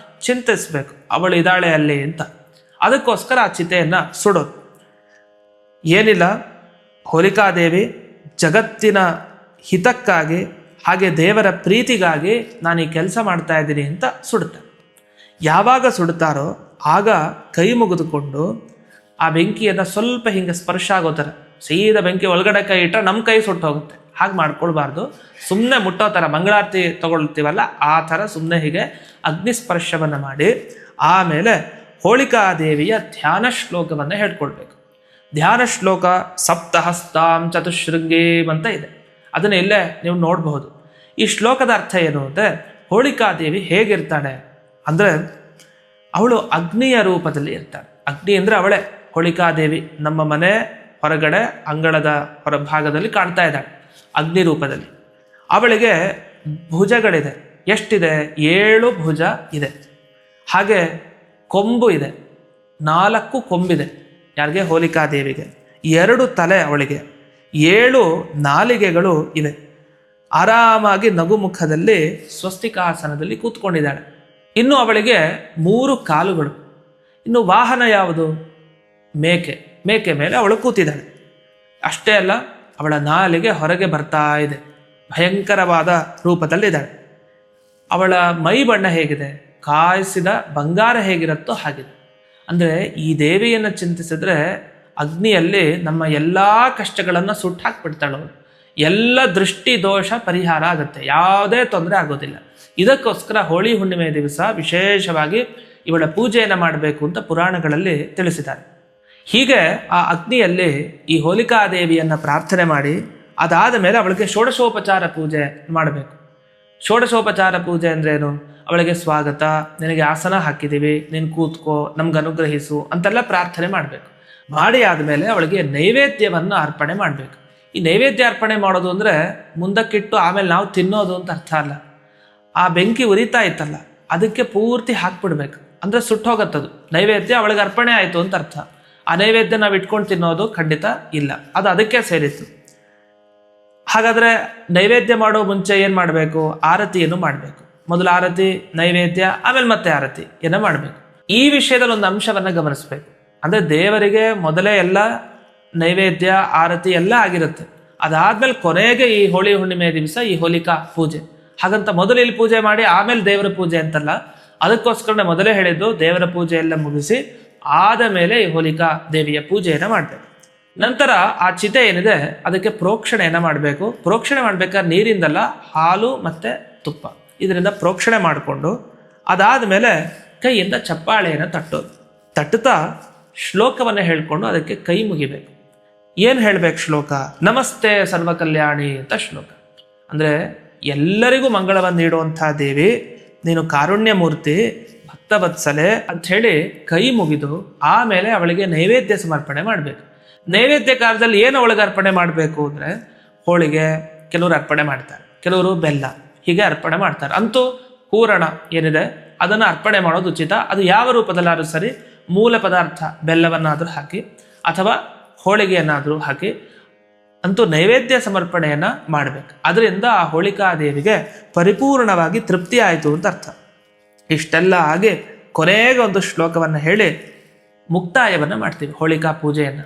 ಚಿಂತಿಸ್ಬೇಕು, ಅವಳು ಇದ್ದಾಳೆ ಅಲ್ಲಿ ಅಂತ. ಅದಕ್ಕೋಸ್ಕರ ಆ ಚಿತೆಯನ್ನು ಸುಡೋದು. ಏನಿಲ್ಲ, ಹೋಲಿಕಾದೇವಿ ಜಗತ್ತಿನ ಹಿತಕ್ಕಾಗಿ ಹಾಗೆ ದೇವರ ಪ್ರೀತಿಗಾಗಿ ನಾನು ಈ ಕೆಲಸ ಮಾಡ್ತಾ ಇದ್ದೀನಿ ಅಂತ ಸುಡುತ್ತೆ. ಯಾವಾಗ ಸುಡ್ತಾರೋ ಆಗ ಕೈ ಮುಗಿದುಕೊಂಡು ಆ ಬೆಂಕಿಯನ್ನು ಸ್ವಲ್ಪ ಹಿಂಗೆ ಸ್ಪರ್ಶ ಆಗೋ ಥರ, ಸೀದಾ ಬೆಂಕಿ ಒಳಗಡೆ ಕೈ ಇಟ್ಟರೆ ನಮ್ಮ ಕೈ ಸುಟ್ಟು ಹೋಗುತ್ತೆ. ಹಾಗೆ ಮಾಡ್ಕೊಳ್ಬಾರ್ದು. ಸುಮ್ಮನೆ ಮುಟ್ಟೋ ಥರ ಮಂಗಳಾರತಿ ತಗೊಳ್ತೀವಲ್ಲ ಆ ಥರ ಸುಮ್ಮನೆ ಹೀಗೆ ಅಗ್ನಿ ಸ್ಪರ್ಶವನ್ನು ಮಾಡಿ ಆಮೇಲೆ ಹೋಳಿಕಾದೇವಿಯ ಧ್ಯಾನ ಶ್ಲೋಕವನ್ನು ಹೇಳ್ಕೊಳ್ಬೇಕು. ಧ್ಯಾನ ಶ್ಲೋಕ ಸಪ್ತಹಸ್ತಾಂ ಚತುಶೃಂಗೀಂ ಅಂತ ಇದೆ. ಅದನ್ನ ಇಲ್ಲೇ ನೀವು ನೋಡಬಹುದು. ಈ ಶ್ಲೋಕದ ಅರ್ಥ ಏನು ಅಂದರೆ, ಹೋಳಿಕಾದೇವಿ ಹೇಗಿರ್ತಾಳೆ ಅಂದರೆ, ಅವಳು ಅಗ್ನಿಯ ರೂಪದಲ್ಲಿ ಇರ್ತಾಳೆ. ಅಗ್ನಿ ಅಂದರೆ ಅವಳೇ ಹೋಳಿಕಾದೇವಿ. ನಮ್ಮ ಮನೆ ಹೊರಗಡೆ ಅಂಗಳದ ಹೊರಭಾಗದಲ್ಲಿ ಕಾಣ್ತಾ ಇದ್ದಾಳೆ ಅಗ್ನಿ ರೂಪದಲ್ಲಿ. ಅವಳಿಗೆ ಭುಜಗಳಿದೆ. ಎಷ್ಟಿದೆ? 7 ಭುಜ ಇದೆ. ಹಾಗೆ ಕೊಂಬು ಇದೆ, 4 ಕೊಂಬಿದೆ. ಯಾರಿಗೆ? ಹೋಲಿಕಾದೇವಿಗೆ. 2 ತಲೆ ಅವಳಿಗೆ, 7 ನಾಲಿಗೆಗಳು ಇವೆ. ಆರಾಮಾಗಿ ನಗುಮುಖದಲ್ಲಿ ಸ್ವಸ್ತಿಕಾಸನದಲ್ಲಿ ಕೂತ್ಕೊಂಡಿದ್ದಾಳೆ. ಇನ್ನು ಅವಳಿಗೆ 3 ಕಾಲುಗಳು. ಇನ್ನು ವಾಹನ ಯಾವುದು? ಮೇಕೆ. ಮೇಕೆ ಮೇಲೆ ಅವಳು ಕೂತಿದ್ದಾಳೆ. ಅಷ್ಟೇ ಅಲ್ಲ, ಅವಳ ನಾಲಿಗೆ ಹೊರಗೆ ಬರ್ತಾ ಇದೆ, ಭಯಂಕರವಾದ ರೂಪದಲ್ಲಿದ್ದಾಳೆ. ಅವಳ ಮೈ ಬಣ್ಣ ಹೇಗಿದೆ? ಕಾಯಿಸಿದ ಬಂಗಾರ ಹೇಗಿರುತ್ತೋ ಹಾಗಿದೆ. ಅಂದರೆ ಈ ದೇವಿಯನ್ನು ಚಿಂತಿಸಿದ್ರೆ ಅಗ್ನಿಯಲ್ಲಿ ನಮ್ಮ ಎಲ್ಲ ಕಷ್ಟಗಳನ್ನು ಸುಟ್ಟು ಹಾಕ್ಬಿಡ್ತಾಳವಳು. ಎಲ್ಲ ದೃಷ್ಟಿ ದೋಷ ಪರಿಹಾರ ಆಗುತ್ತೆ, ಯಾವುದೇ ತೊಂದರೆ ಆಗೋದಿಲ್ಲ. ಇದಕ್ಕೋಸ್ಕರ ಹೋಳಿ ಹುಣ್ಣಿಮೆ ದಿವಸ ವಿಶೇಷವಾಗಿ ಇವಳ ಪೂಜೆಯನ್ನು ಮಾಡಬೇಕು ಅಂತ ಪುರಾಣಗಳಲ್ಲಿ ತಿಳಿಸಿದ್ದಾರೆ. ಹೀಗೆ ಆ ಅಗ್ನಿಯಲ್ಲಿ ಈ ಹೋಲಿಕಾದೇವಿಯನ್ನು ಪ್ರಾರ್ಥನೆ ಮಾಡಿ ಅದಾದ ಮೇಲೆ ಅವಳಿಗೆ ಷೋಡಶೋಪಚಾರ ಪೂಜೆ ಮಾಡಬೇಕು. ಷೋಡಶೋಪಚಾರ ಪೂಜೆ ಅಂದ್ರೇನು? ಅವಳಿಗೆ ಸ್ವಾಗತ, ನಿನಗೆ ಆಸನ ಹಾಕಿದ್ದೀವಿ, ನೀನು ಕೂತ್ಕೋ, ನಮ್ಗೆ ಅನುಗ್ರಹಿಸು ಅಂತೆಲ್ಲ ಪ್ರಾರ್ಥನೆ ಮಾಡಬೇಕು. ಮಾಡಿ ಆದಮೇಲೆ ಅವಳಿಗೆ ನೈವೇದ್ಯವನ್ನು ಅರ್ಪಣೆ ಮಾಡಬೇಕು. ಈ ನೈವೇದ್ಯ ಅರ್ಪಣೆ ಮಾಡೋದು ಅಂದರೆ ಮುಂದಕ್ಕಿಟ್ಟು ಆಮೇಲೆ ನಾವು ತಿನ್ನೋದು ಅಂತ ಅರ್ಥ ಅಲ್ಲ. ಆ ಬೆಂಕಿ ಉರಿತಾ ಇತ್ತಲ್ಲ ಅದಕ್ಕೆ ಪೂರ್ತಿ ಹಾಕ್ಬಿಡ್ಬೇಕು, ಅಂದರೆ ಸುಟ್ಟೋಗತ್ತದು. ನೈವೇದ್ಯ ಅವಳಿಗೆ ಅರ್ಪಣೆ ಆಯಿತು ಅಂತ ಅರ್ಥ. ಆ ನೈವೇದ್ಯ ನಾವು ಇಟ್ಕೊಂಡು ತಿನ್ನೋದು ಖಂಡಿತ ಇಲ್ಲ, ಅದು ಅದಕ್ಕೆ ಸೇರಿತ್ತು. ಹಾಗಾದರೆ ನೈವೇದ್ಯ ಮಾಡೋ ಮುಂಚೆ ಏನು ಮಾಡಬೇಕು? ಆರತಿಯನ್ನು ಮಾಡಬೇಕು. ಮೊದಲು ಆರತಿ, ನೈವೇದ್ಯ, ಆಮೇಲೆ ಮತ್ತೆ ಆರತಿ ಏನೋ ಮಾಡಬೇಕು. ಈ ವಿಷಯದಲ್ಲಿ ಒಂದು ಅಂಶವನ್ನು ಗಮನಿಸಬೇಕು. ಅಂದರೆ ದೇವರಿಗೆ ಮೊದಲೇ ಎಲ್ಲ ನೈವೇದ್ಯ ಆರತಿ ಎಲ್ಲ ಆಗಿರುತ್ತೆ. ಅದಾದ್ಮೇಲೆ ಕೊನೆಗೆ ಈ ಹೋಳಿ ಹುಣ್ಣಿಮೆ ದಿವಸ ಈ ಹೋಲಿಕಾ ಪೂಜೆ. ಹಾಗಂತ ಮೊದಲು ಇಲ್ಲಿ ಪೂಜೆ ಮಾಡಿ ಆಮೇಲೆ ದೇವರ ಪೂಜೆ ಅಂತಲ್ಲ. ಅದಕ್ಕೋಸ್ಕರ ಮೊದಲೇ ಹೇಳಿದ್ದು ದೇವರ ಪೂಜೆ ಎಲ್ಲ ಮುಗಿಸಿ ಆದ ಮೇಲೆ ಈ ಹೋಲಿಕಾ ದೇವಿಯ ಪೂಜೆಯನ್ನು ಮಾಡಬೇಕು. ನಂತರ ಆ ಚಿತೆ ಏನಿದೆ ಅದಕ್ಕೆ ಪ್ರೋಕ್ಷಣೆಯನ್ನು ಮಾಡಬೇಕು. ಪ್ರೋಕ್ಷಣೆ ಮಾಡ್ಬೇಕಾದ್ರೆ ನೀರಿಂದಲ್ಲ, ಹಾಲು ಮತ್ತು ತುಪ್ಪ ಇದರಿಂದ ಪ್ರೋಕ್ಷಣೆ ಮಾಡಿಕೊಂಡು ಅದಾದ ಮೇಲೆ ಕೈಯಿಂದ ಚಪ್ಪಾಳೆಯನ್ನು ತಟ್ಟೋದು. ತಟ್ಟುತ್ತಾ ಶ್ಲೋಕವನ್ನು ಹೇಳ್ಕೊಂಡು ಅದಕ್ಕೆ ಕೈ ಮುಗಿಬೇಕು. ಏನು ಹೇಳಬೇಕು ಶ್ಲೋಕ? ನಮಸ್ತೆ ಸರ್ವಕಲ್ಯಾಣಿ ಅಂತ ಶ್ಲೋಕ. ಅಂದರೆ ಎಲ್ಲರಿಗೂ ಮಂಗಳವನ್ನು ನೀಡುವಂಥ ದೇವಿ ನೀನು, ಕಾರುಣ್ಯ ಮೂರ್ತಿ, ಭಕ್ತವತ್ಸಲೆ ಅಂಥೇಳಿ ಕೈ ಮುಗಿದು ಆಮೇಲೆ ಅವಳಿಗೆ ನೈವೇದ್ಯ ಸಮರ್ಪಣೆ ಮಾಡಬೇಕು. ನೈವೇದ್ಯ ಕಾಲದಲ್ಲಿ ಏನು ಅವಳಿಗೆ ಅರ್ಪಣೆ ಮಾಡಬೇಕು ಅಂದರೆ, ಹೋಳಿಗೆ ಕೆಲವರು ಅರ್ಪಣೆ ಮಾಡ್ತಾರೆ, ಕೆಲವರು ಬೆಲ್ಲ, ಹೀಗೆ ಅರ್ಪಣೆ ಮಾಡ್ತಾರೆ. ಅಂತೂ ಹೂರಣ ಏನಿದೆ ಅದನ್ನು ಅರ್ಪಣೆ ಮಾಡೋದು ಉಚಿತ. ಅದು ಯಾವ ರೂಪದಲ್ಲಾದ್ರೂ ಸರಿ, ಮೂಲ ಪದಾರ್ಥ ಬೆಲ್ಲವನ್ನಾದರೂ ಹಾಕಿ ಅಥವಾ ಹೋಳಿಗೆಯನ್ನಾದರೂ ಹಾಕಿ ಅಂತೂ ನೈವೇದ್ಯ ಸಮರ್ಪಣೆಯನ್ನು ಮಾಡಬೇಕು. ಅದರಿಂದ ಆ ಹೋಳಿಕಾದೇವಿಗೆ ಪರಿಪೂರ್ಣವಾಗಿ ತೃಪ್ತಿ ಆಯಿತು ಅಂತ ಅರ್ಥ. ಇಷ್ಟೆಲ್ಲ ಆಗಿ ಕೊನೆಗೆ ಒಂದು ಶ್ಲೋಕವನ್ನು ಹೇಳಿ ಮುಕ್ತಾಯವನ್ನು ಮಾಡ್ತೀವಿ ಹೋಳಿಕಾ ಪೂಜೆಯನ್ನು.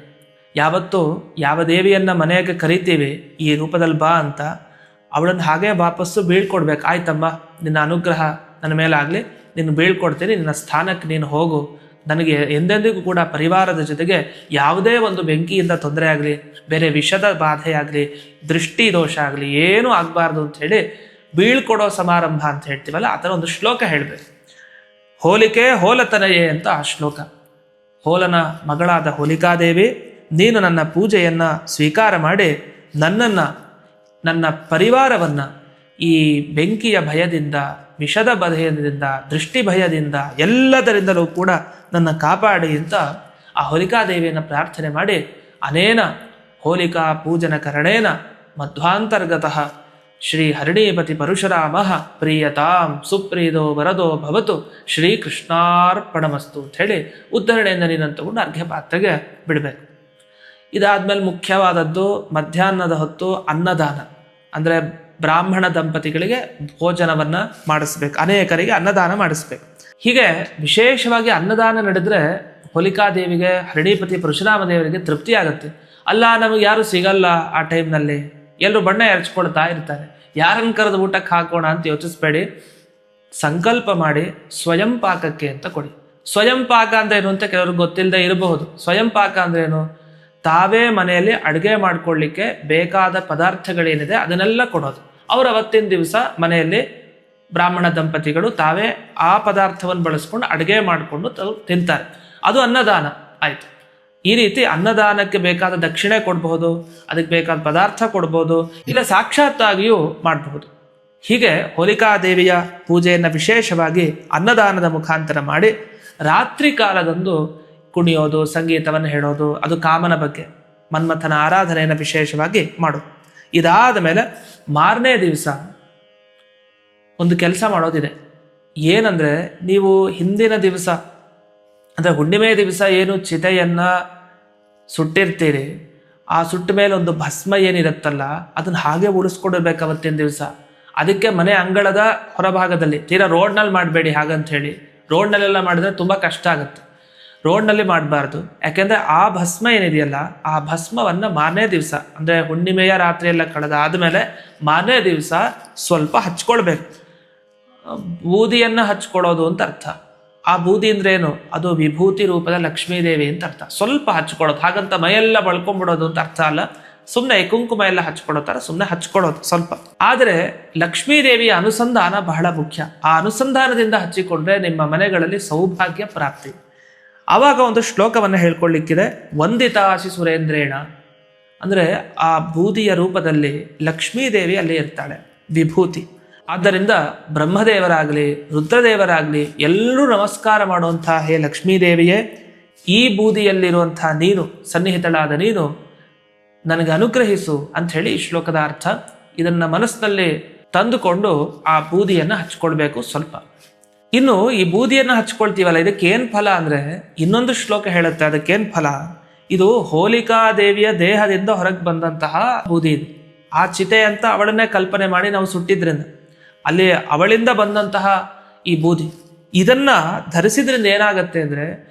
ಯಾವತ್ತೂ ಯಾವ ದೇವಿಯನ್ನು ಮನೆಗೆ ಕರಿತೀವಿ ಈ ರೂಪದಲ್ಲಿ ಬಾ ಅಂತ, ಅವಳನ್ನು ಹಾಗೆ ವಾಪಸ್ಸು ಬೀಳ್ಕೊಡ್ಬೇಕು. ಆಯ್ತಮ್ಮ, ನಿನ್ನ ಅನುಗ್ರಹ ನನ್ನ ಮೇಲಾಗಲಿ, ನಿನ್ನ ಬೀಳ್ಕೊಡ್ತೀನಿ, ನಿನ್ನ ಸ್ಥಾನಕ್ಕೆ ನೀನು ಹೋಗು, ನನಗೆ ಎಂದೆಂದಿಗೂ ಕೂಡ ಪರಿವಾರದ ಜೊತೆಗೆ ಯಾವುದೇ ಒಂದು ಬೆಂಕಿಯಿಂದ ತೊಂದರೆ ಆಗಲಿ, ಬೇರೆ ವಿಷದ ಬಾಧೆಯಾಗಲಿ, ದೃಷ್ಟಿ ದೋಷ ಆಗಲಿ ಏನೂ ಆಗಬಾರ್ದು ಅಂಥೇಳಿ ಬೀಳ್ಕೊಡೋ ಸಮಾರಂಭ ಅಂತ ಹೇಳ್ತೀವಲ್ಲ, ಆ ಥರ ಒಂದು ಶ್ಲೋಕ ಹೇಳಬೇಕು. ಹೋಲಿಕೆ ಹೋಲತನಯೇ ಅಂತ ಆ ಶ್ಲೋಕ. ಹೋಲನ ಮಗಳಾದ ಹೋಲಿಕಾದೇವಿ, ನೀನು ನನ್ನ ಪೂಜೆಯನ್ನು ಸ್ವೀಕಾರ ಮಾಡಿ ನನ್ನನ್ನು, ನನ್ನ ಪರಿವಾರವನ್ನು ಈ ಬೆಂಕಿಯ ಭಯದಿಂದ, ವಿಷದ ಭಯದಿಂದ, ದೃಷ್ಟಿ ಭಯದಿಂದ ಎಲ್ಲದರಿಂದಲೂ ಕೂಡ ನನ್ನ ಕಾಪಾಡಿ ಅಂತ ಆ ಹೋಲಿಕಾದೇವಿಯನ್ನು ಪ್ರಾರ್ಥನೆ ಮಾಡಿ ಅನೇನ ಹೋಲಿಕಾ ಪೂಜನ ಕರಣೇನ ಮಧ್ವಾಂತರ್ಗತಃ ಶ್ರೀ ಹರಿಣೀಪತಿ ಪರಶುರಾಮ ಪ್ರೀಯತಾಂ ಸುಪ್ರೀದೋ ವರದೋ ಭವತು ಶ್ರೀಕೃಷ್ಣಾರ್ಪಣಮಸ್ತು ಅಂತ ಹೇಳಿ ಉದ್ಧರಣೆಯಿಂದ ನೀರನ್ನು ತಗೊಂಡು ಅರ್ಘ್ಯ ಪಾತ್ರೆಗೆ ಬಿಡಬೇಕು. ಇದಾದ್ಮೇಲೆ ಮುಖ್ಯವಾದದ್ದು ಮಧ್ಯಾಹ್ನದ ಹೊತ್ತು ಅನ್ನದಾನ, ಅಂದರೆ ಬ್ರಾಹ್ಮಣ ದಂಪತಿಗಳಿಗೆ ಭೋಜನವನ್ನ ಮಾಡಿಸ್ಬೇಕು, ಅನೇಕರಿಗೆ ಅನ್ನದಾನ ಮಾಡಿಸ್ಬೇಕು. ಹೀಗೆ ವಿಶೇಷವಾಗಿ ಅನ್ನದಾನ ನಡೆದ್ರೆ ಹೋಲಿಕಾದೇವಿಗೆ, ಹರಿಣೀಪತಿ ಪರಶುರಾಮ ದೇವರಿಗೆ ತೃಪ್ತಿ ಆಗುತ್ತೆ. ಅಲ್ಲ, ನಮಗೆ ಯಾರು ಸಿಗಲ್ಲ ಆ ಟೈಮ್ನಲ್ಲಿ, ಎಲ್ಲರೂ ಬಣ್ಣ ಎರಚ್ಕೊಳ್ತಾ ಇರ್ತಾರೆ, ಯಾರನ್ನು ಕರೆದು ಊಟಕ್ಕೆ ಹಾಕೋಣ ಅಂತ ಯೋಚಿಸ್ಬೇಡಿ. ಸಂಕಲ್ಪ ಮಾಡಿ ಸ್ವಯಂ ಪಾಕಕ್ಕೆ ಅಂತ ಕೊಡಿ. ಸ್ವಯಂ ಪಾಕ ಅಂದ್ರೆ ಏನು ಅಂತ ಕೆಲವ್ರಿಗೆ ಗೊತ್ತಿಲ್ಲದೆ ಇರಬಹುದು. ಸ್ವಯಂ ಪಾಕ ಅಂದ್ರೆ ಏನು? ತಾವೇ ಮನೆಯಲ್ಲಿ ಅಡುಗೆ ಮಾಡ್ಕೊಳ್ಳಿಕ್ಕೆ ಬೇಕಾದ ಪದಾರ್ಥಗಳೇನಿದೆ ಅದನ್ನೆಲ್ಲ ಕೊಡೋದು. ಅವರು ಅವತ್ತಿನ ದಿವಸ ಮನೆಯಲ್ಲಿ ಬ್ರಾಹ್ಮಣ ದಂಪತಿಗಳು ತಾವೇ ಆ ಪದಾರ್ಥವನ್ನು ಬಳಸ್ಕೊಂಡು ಅಡುಗೆ ಮಾಡಿಕೊಂಡು ತಿಂತಾರೆ. ಅದು ಅನ್ನದಾನ ಆಯ್ತು. ಈ ರೀತಿ ಅನ್ನದಾನಕ್ಕೆ ಬೇಕಾದ ದಕ್ಷಿಣೆ ಕೊಡಬಹುದು, ಅದಕ್ಕೆ ಬೇಕಾದ ಪದಾರ್ಥ ಕೊಡ್ಬೋದು, ಇಲ್ಲ ಸಾಕ್ಷಾತ್ತಾಗಿಯೂ ಮಾಡಬಹುದು. ಹೀಗೆ ಹೋಲಿಕಾದೇವಿಯ ಪೂಜೆಯನ್ನು ವಿಶೇಷವಾಗಿ ಅನ್ನದಾನದ ಮುಖಾಂತರ ಮಾಡಿ ರಾತ್ರಿ ಕಾಲದಂದು ಕುಣಿಯೋದು, ಸಂಗೀತವನ್ನು ಹೇಳೋದು, ಅದು ಕಾಮನ ಬಗ್ಗೆ ಮನ್ಮಥನ ಆರಾಧನೆಯನ್ನು ವಿಶೇಷವಾಗಿ ಮಾಡೋದು. ಇದಾದ ಮೇಲೆ ಮಾರನೇ ದಿವಸ ಒಂದು ಕೆಲಸ ಮಾಡೋದಿದೆ. ಏನಂದ್ರೆ, ನೀವು ಹಿಂದಿನ ದಿವಸ ಅಂದರೆ ಹುಣ್ಣಿಮೆ ದಿವಸ ಏನು ಚಿತೆಯನ್ನ ಸುಟ್ಟಿರ್ತೀರಿ, ಆ ಸುಟ್ಟ ಮೇಲೆ ಒಂದು ಭಸ್ಮ ಏನಿರುತ್ತಲ್ಲ ಅದನ್ನ ಹಾಗೆ ಉಳಿಸ್ಕೊಂಡಿರ್ಬೇಕು ಅವತ್ತಿನ ದಿವಸ. ಅದಕ್ಕೆ ಮನೆ ಅಂಗಳದ ಹೊರಭಾಗದಲ್ಲಿ, ತೀರಾ ರೋಡ್ನಲ್ಲಿ ಮಾಡಬೇಡಿ. ಹಾಗಂತ ಹೇಳಿ ರೋಡ್ನಲ್ಲೆಲ್ಲ ಮಾಡಿದ್ರೆ ತುಂಬ ಕಷ್ಟ ಆಗುತ್ತೆ. ರೋಡ್ನಲ್ಲಿ ಮಾಡಬಾರ್ದು. ಯಾಕೆಂದರೆ ಆ ಭಸ್ಮ ಏನಿದೆಯಲ್ಲ, ಆ ಭಸ್ಮವನ್ನು ಮಾರನೇ ದಿವಸ ಅಂದರೆ ಹುಣ್ಣಿಮೆಯ ರಾತ್ರಿ ಎಲ್ಲ ಕಳೆದ ಆದಮೇಲೆ ಮಾರನೇ ದಿವಸ ಸ್ವಲ್ಪ ಹಚ್ಕೊಳ್ಬೇಕು. ಬೂದಿಯನ್ನು ಹಚ್ಕೊಳ್ಳೋದು ಅಂತ ಅರ್ಥ. ಆ ಬೂದಿ ಅಂದ್ರೆ ಏನು? ಅದು ವಿಭೂತಿ ರೂಪದ ಲಕ್ಷ್ಮೀದೇವಿ ಅಂತ ಅರ್ಥ. ಸ್ವಲ್ಪ ಹಚ್ಕೊಳ್ಳೋದು, ಹಾಗಂತ ಮೈಯೆಲ್ಲ ಬಳ್ಕೊಂಡ್ಬಿಡೋದು ಅಂತ ಅರ್ಥ ಅಲ್ಲ. ಸುಮ್ಮನೆ ಕುಂಕುಮ ಎಲ್ಲ ಹಚ್ಕೊಳ್ಳೋ ಥರ ಸುಮ್ಮನೆ ಹಚ್ಕೊಳ್ಳೋದು ಸ್ವಲ್ಪ. ಆದರೆ ಲಕ್ಷ್ಮೀದೇವಿಯ ಅನುಸಂಧಾನ ಬಹಳ ಮುಖ್ಯ. ಆ ಅನುಸಂಧಾನದಿಂದ ಹಚ್ಚಿಕೊಂಡ್ರೆ ನಿಮ್ಮ ಮನೆಗಳಲ್ಲಿ ಸೌಭಾಗ್ಯ ಪ್ರಾಪ್ತಿ. ಆವಾಗ ಒಂದು ಶ್ಲೋಕವನ್ನು ಹೇಳ್ಕೊಳ್ಳಿಕ್ಕಿದೆ, ವಂದಿತಾಸಿ ಸುರೇಂದ್ರೇಣ. ಅಂದರೆ ಆ ಬೂದಿಯ ರೂಪದಲ್ಲಿ ಲಕ್ಷ್ಮೀದೇವಿ ಅಲ್ಲಿ ಇರ್ತಾಳೆ, ವಿಭೂತಿ. ಆದ್ದರಿಂದ ಬ್ರಹ್ಮದೇವರಾಗಲಿ ರುದ್ರದೇವರಾಗಲಿ ಎಲ್ಲರೂ ನಮಸ್ಕಾರ ಮಾಡುವಂಥ ಹೇ ಲಕ್ಷ್ಮೀದೇವಿಯೇ, ಈ ಬೂದಿಯಲ್ಲಿರುವಂಥ ನೀನು, ಸನ್ನಿಹಿತಳಾದ ನೀನು ನನಗೆ ಅನುಗ್ರಹಿಸು ಅಂಥೇಳಿ ಈ ಶ್ಲೋಕದ ಅರ್ಥ. ಇದನ್ನು ಮನಸ್ಸಿನಲ್ಲಿ ತಂದುಕೊಂಡು ಆ ಬೂದಿಯನ್ನು ಹಚ್ಕೊಳ್ಬೇಕು ಸ್ವಲ್ಪ. ಇನ್ನು ಈ ಬೂದಿಯನ್ನು ಹಚ್ಕೊಳ್ತೀವಲ್ಲ, ಇದಕ್ಕೇನು ಫಲ ಅಂದರೆ ಇನ್ನೊಂದು ಶ್ಲೋಕ ಹೇಳುತ್ತೆ ಅದಕ್ಕೇನು ಫಲ. ಇದು ಹೋಲಿಕಾದೇವಿಯ ದೇಹದಿಂದ ಹೊರಗೆ ಬಂದಂತಹ ಬೂದಿ. ಇದು ಆ ಚಿತೆ ಅಂತ ಅವಳನ್ನೇ ಕಲ್ಪನೆ ಮಾಡಿ ನಾವು ಸುಟ್ಟಿದ್ರಿಂದ ಅಲ್ಲಿ ಅವಳಿಂದ ಬಂದಂತಹ ಈ ಬೂದಿ, ಇದನ್ನ ಧರಿಸಿದ್ರಿಂದ ಏನಾಗತ್ತೆ ಅಂದರೆ,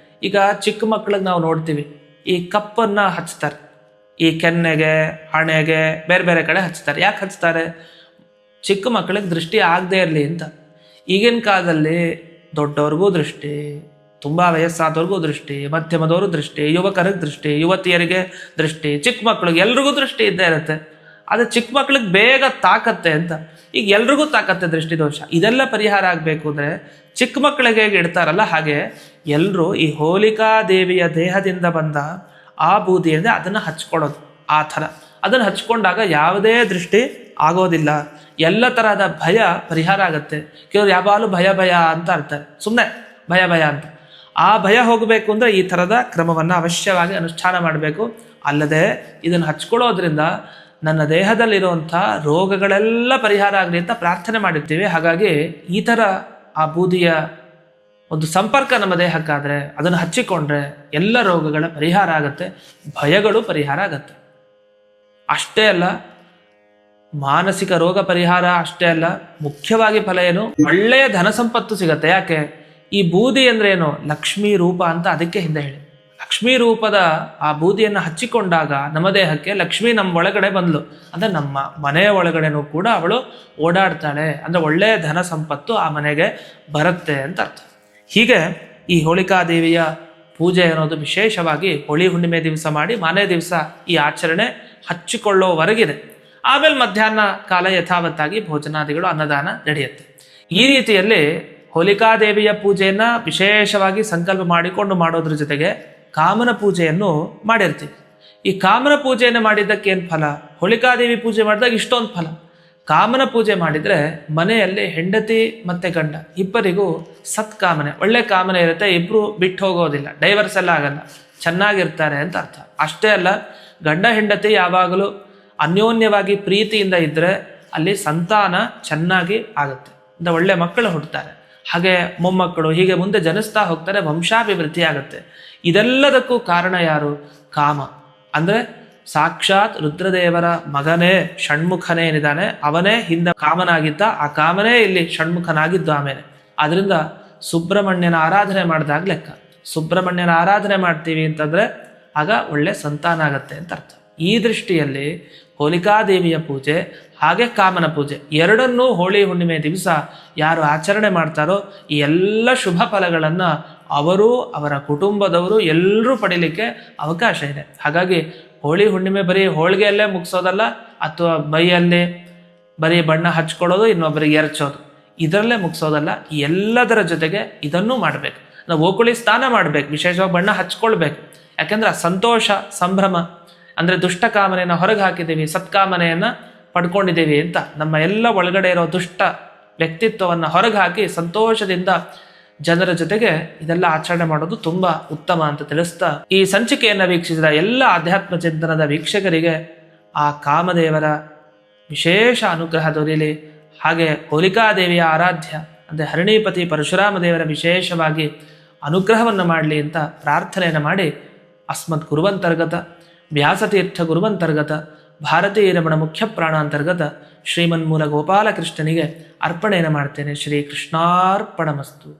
ಈಗ ಚಿಕ್ಕ ಮಕ್ಕಳಿಗೆ ನಾವು ನೋಡ್ತೀವಿ ಈ ಕಪ್ಪನ್ನು ಹಚ್ತಾರೆ, ಈ ಕೆನ್ನೆಗೆ, ಹಣೆಗೆ, ಬೇರೆ ಬೇರೆ ಕಡೆ ಹಚ್ತಾರೆ. ಯಾಕೆ ಹಚ್ತಾರೆ? ಚಿಕ್ಕ ಮಕ್ಕಳಿಗೆ ದೃಷ್ಟಿ ಆಗದೆ ಇರಲಿ ಅಂತ. ಈಗಿನ ಕಾಲದಲ್ಲಿ ದೊಡ್ಡವ್ರಿಗೂ ದೃಷ್ಟಿ, ತುಂಬ ವಯಸ್ಸಾದವ್ರಿಗೂ ದೃಷ್ಟಿ, ಮಧ್ಯಮದವರು ದೃಷ್ಟಿ, ಯುವಕರಿಗೆ ದೃಷ್ಟಿ, ಯುವತಿಯರಿಗೆ ದೃಷ್ಟಿ, ಚಿಕ್ಕ ಮಕ್ಕಳಿಗೆ ಎಲ್ರಿಗೂ ದೃಷ್ಟಿ ಇದ್ದೇ ಇರುತ್ತೆ. ಆದರೆ ಚಿಕ್ಕ ಮಕ್ಕಳಿಗೆ ಬೇಗ ತಾಕತ್ತೆ ಅಂತ. ಈಗ ಎಲ್ರಿಗೂ ತಾಕತ್ತೆ ದೃಷ್ಟಿದೋಷ. ಇದೆಲ್ಲ ಪರಿಹಾರ ಆಗಬೇಕು ಅಂದರೆ ಚಿಕ್ಕ ಮಕ್ಕಳಿಗೆ ಹೇಗೆ ಇಡ್ತಾರಲ್ಲ ಹಾಗೆ ಎಲ್ಲರೂ ಈ ಹೋಲಿಕಾ ದೇವಿಯ ದೇಹದಿಂದ ಬಂದ ಆ ಬೂದಿಯಿಂದ ಅದನ್ನು ಹಚ್ಕೊಳ್ಳೋದು. ಆ ಥರ ಅದನ್ನು ಹಚ್ಕೊಂಡಾಗ ಯಾವುದೇ ದೃಷ್ಟಿ ಆಗೋದಿಲ್ಲ, ಎಲ್ಲ ತರಹದ ಭಯ ಪರಿಹಾರ ಆಗುತ್ತೆ. ಕೆಲವರು ಯಾವಾಗಲೂ ಭಯ ಭಯ ಅಂತ ಅರ್ತಾರೆ, ಸುಮ್ಮನೆ ಭಯ ಭಯ ಅಂತ. ಆ ಭಯ ಹೋಗಬೇಕು ಅಂದರೆ ಈ ಥರದ ಕ್ರಮವನ್ನು ಅವಶ್ಯವಾಗಿ ಅನುಷ್ಠಾನ ಮಾಡಬೇಕು. ಅಲ್ಲದೆ ಇದನ್ನು ಹಚ್ಕೊಳ್ಳೋದ್ರಿಂದ ನನ್ನ ದೇಹದಲ್ಲಿರುವಂಥ ರೋಗಗಳೆಲ್ಲ ಪರಿಹಾರ ಆಗಲಿ ಅಂತ ಪ್ರಾರ್ಥನೆ ಮಾಡಿರ್ತೀವಿ. ಹಾಗಾಗಿ ಈ ಥರ ಆ ಬೂದಿಯ ಒಂದು ಸಂಪರ್ಕ ನಮ್ಮ ದೇಹಕ್ಕಾದರೆ ಅದನ್ನು ಹಚ್ಚಿಕೊಂಡ್ರೆ ಎಲ್ಲ ರೋಗಗಳ ಪರಿಹಾರ ಆಗುತ್ತೆ, ಭಯಗಳು ಪರಿಹಾರ ಆಗತ್ತೆ. ಅಷ್ಟೇ ಅಲ್ಲ, ಮಾನಸಿಕ ರೋಗ ಪರಿಹಾರ ಅಷ್ಟೇ ಅಲ್ಲ, ಮುಖ್ಯವಾಗಿ ಫಲ ಏನು? ಒಳ್ಳೆಯ ಧನ ಸಂಪತ್ತು ಸಿಗತ್ತೆ. ಯಾಕೆ? ಈ ಬೂದಿ ಅಂದ್ರೆ ಏನು? ಲಕ್ಷ್ಮೀ ರೂಪ ಅಂತ ಅದಕ್ಕೆ ಹಿಂದೆ ಹೇಳಿ. ಲಕ್ಷ್ಮೀ ರೂಪದ ಆ ಬೂದಿಯನ್ನು ಹಚ್ಚಿಕೊಂಡಾಗ ನಮ್ಮ ದೇಹಕ್ಕೆ ಲಕ್ಷ್ಮಿ ನಮ್ಮ ಒಳಗಡೆ ಬಂದ್ಲು ಅಂದ್ರೆ ನಮ್ಮ ಮನೆಯ ಒಳಗಡೆನೂ ಕೂಡ ಅವಳು ಓಡಾಡ್ತಾಳೆ. ಅಂದ್ರೆ ಒಳ್ಳೆಯ ಧನ ಸಂಪತ್ತು ಆ ಮನೆಗೆ ಬರುತ್ತೆ ಅಂತ ಅರ್ಥ. ಹೀಗೆ ಈ ಹೋಲಿಕಾದೇವಿಯ ಪೂಜೆ ಅನ್ನೋದು ವಿಶೇಷವಾಗಿ ಹೋಳಿ ಹುಣ್ಣಿಮೆ ದಿವಸ ಮಾಡಿ ಮಾರನೇ ದಿವಸ ಈ ಆಚರಣೆ ಹಚ್ಚಿಕೊಳ್ಳೋವರೆಗಿದೆ. ಆಮೇಲೆ ಮಧ್ಯಾಹ್ನ ಕಾಲ ಯಥಾವತ್ತಾಗಿ ಭೋಜನಾದಿಗಳು, ಅನ್ನದಾನ ನಡೆಯುತ್ತೆ. ಈ ರೀತಿಯಲ್ಲಿ ಹೋಲಿಕಾದೇವಿಯ ಪೂಜೆಯನ್ನ ವಿಶೇಷವಾಗಿ ಸಂಕಲ್ಪ ಮಾಡಿಕೊಂಡು ಮಾಡೋದ್ರ ಜೊತೆಗೆ ಕಾಮನ ಪೂಜೆಯನ್ನು ಮಾಡಿರ್ತೀವಿ. ಈ ಕಾಮನ ಪೂಜೆಯನ್ನು ಮಾಡಿದ್ದಕ್ಕೆ ಏನು ಫಲ? ಹೋಲಿಕಾದೇವಿ ಪೂಜೆ ಮಾಡಿದಾಗ ಇಷ್ಟೊಂದು ಫಲ. ಕಾಮನ ಪೂಜೆ ಮಾಡಿದರೆ ಮನೆಯಲ್ಲಿ ಹೆಂಡತಿ ಮತ್ತೆ ಗಂಡ ಇಬ್ಬರಿಗೂ ಸತ್ಕಾಮನೆ, ಒಳ್ಳೆ ಕಾಮನೆ ಇರುತ್ತೆ. ಇಬ್ಬರು ಬಿಟ್ಟು ಹೋಗೋದಿಲ್ಲ, ಡೈವರ್ಸ್ ಎಲ್ಲ ಆಗಲ್ಲ. ಚೆನ್ನಾಗಿರ್ತಾರೆ ಅಂತ ಅರ್ಥ. ಅಷ್ಟೇ ಅಲ್ಲ, ಗಂಡ ಹೆಂಡತಿ ಯಾವಾಗಲೂ ಅನ್ಯೋನ್ಯವಾಗಿ ಪ್ರೀತಿಯಿಂದ ಇದ್ದರೆ ಅಲ್ಲಿ ಸಂತಾನ ಚೆನ್ನಾಗಿ ಆಗುತ್ತೆ, ಅಂತ ಒಳ್ಳೆ ಮಕ್ಕಳು ಹುಟ್ಟುತ್ತಾರೆ, ಹಾಗೆ ಮೊಮ್ಮಕ್ಕಳು ಹೀಗೆ ಮುಂದೆ ಜನಿಸ್ತಾ ಹೋಗ್ತಾರೆ, ವಂಶಾಭಿವೃದ್ಧಿ ಆಗುತ್ತೆ. ಇದೆಲ್ಲದಕ್ಕೂ ಕಾರಣ ಯಾರು? ಕಾಮ. ಅಂದರೆ ಸಾಕ್ಷಾತ್ ರುದ್ರದೇವರ ಮಗನೇ ಷಣ್ಮುಖನೇ ಏನಿದ್ದಾನೆ ಅವನೇ ಹಿಂದೆ ಕಾಮನಾಗಿದ್ದ, ಆ ಕಾಮನೇ ಇಲ್ಲಿ ಷಣ್ಮುಖನಾಗಿದ್ದು ಆಮೇಲೆ. ಆದ್ರಿಂದ ಸುಬ್ರಹ್ಮಣ್ಯನ ಆರಾಧನೆ ಮಾಡಿದಾಗ ಲೆಕ್ಕ. ಸುಬ್ರಹ್ಮಣ್ಯನ ಆರಾಧನೆ ಮಾಡ್ತೀವಿ ಅಂತಂದ್ರೆ ಆಗ ಒಳ್ಳೆ ಸಂತಾನ ಆಗತ್ತೆ ಅಂತ ಅರ್ಥ. ಈ ದೃಷ್ಟಿಯಲ್ಲಿ ಹೋಲಿಕಾದೇವಿಯ ಪೂಜೆ ಹಾಗೆ ಕಾಮನ ಪೂಜೆ ಎರಡನ್ನೂ ಹೋಳಿ ಹುಣ್ಣಿಮೆ ದಿವಸ ಯಾರು ಆಚರಣೆ ಮಾಡ್ತಾರೋ ಈ ಎಲ್ಲ ಶುಭ ಫಲಗಳನ್ನು ಅವರು, ಅವರ ಕುಟುಂಬದವರು ಎಲ್ಲರೂ ಪಡೀಲಿಕ್ಕೆ ಅವಕಾಶ ಇದೆ. ಹಾಗಾಗಿ ಹೋಳಿ ಹುಣ್ಣಿಮೆ ಬರೀ ಹೋಳಿಗೆಯಲ್ಲೇ ಮುಗಿಸೋದಲ್ಲ, ಅಥವಾ ಮೈಯಲ್ಲಿ ಬರೀ ಬಣ್ಣ ಹಚ್ಕೊಳ್ಳೋದು, ಇನ್ನೊಬ್ಬರಿಗೆ ಎರಚೋದು, ಇದರಲ್ಲೇ ಮುಗಿಸೋದಲ್ಲ. ಎಲ್ಲದರ ಜೊತೆಗೆ ಇದನ್ನೂ ಮಾಡಬೇಕು. ನಾವು ಓಕುಳಿ ಸ್ನಾನ ಮಾಡಬೇಕು, ವಿಶೇಷವಾಗಿ ಬಣ್ಣ ಹಚ್ಕೊಳ್ಬೇಕು. ಯಾಕೆಂದ್ರೆ ಸಂತೋಷ ಸಂಭ್ರಮ ಅಂದರೆ ದುಷ್ಟ ಕಾಮನೆಯನ್ನು ಹೊರಗೆ ಹಾಕಿದ್ದೀವಿ, ಸತ್ಕಾಮನೆಯನ್ನು ಪಡ್ಕೊಂಡಿದ್ದೀವಿ ಅಂತ ನಮ್ಮ ಎಲ್ಲ ಒಳಗಡೆ ಇರೋ ದುಷ್ಟ ವ್ಯಕ್ತಿತ್ವವನ್ನು ಹೊರಗೆ ಹಾಕಿ ಸಂತೋಷದಿಂದ ಜನರ ಜೊತೆಗೆ ಇದೆಲ್ಲ ಆಚರಣೆ ಮಾಡೋದು ತುಂಬ ಉತ್ತಮ ಅಂತ ತಿಳಿಸ್ತಾ, ಈ ಸಂಚಿಕೆಯನ್ನು ವೀಕ್ಷಿಸಿದ ಎಲ್ಲ ಆಧ್ಯಾತ್ಮ ಚಿಂತನದ ವೀಕ್ಷಕರಿಗೆ ಆ ಕಾಮದೇವರ ವಿಶೇಷ ಅನುಗ್ರಹ ದೊರೆಯಲಿ. ಹಾಗೆ ಹೋಲಿಕಾದೇವಿಯ ಆರಾಧ್ಯ ಅಂದರೆ ಹರಿಣೀಪತಿ ಪರಶುರಾಮ ದೇವರ ವಿಶೇಷವಾಗಿ ಅನುಗ್ರಹವನ್ನು ಮಾಡಲಿ ಅಂತ ಪ್ರಾರ್ಥನೆಯನ್ನು ಮಾಡಿ, ಅಸ್ಮತ್ ಗುರುವಂತರ್ಗತ ವ್ಯಾಸತೀರ್ಥ ಗುರುವಂತರ್ಗತ ಭಾರತೀಯ ರಮಣ ಮುಖ್ಯ ಪ್ರಾಣಾಂತರ್ಗತ ಶ್ರೀಮನ್ಮೂಲ ಗೋಪಾಲಕೃಷ್ಣನಿಗೆ ಅರ್ಪಣೆಯನ್ನು ಮಾಡ್ತೇನೆ. ಶ್ರೀ ಕೃಷ್ಣಾರ್ಪಣಮಸ್ತು.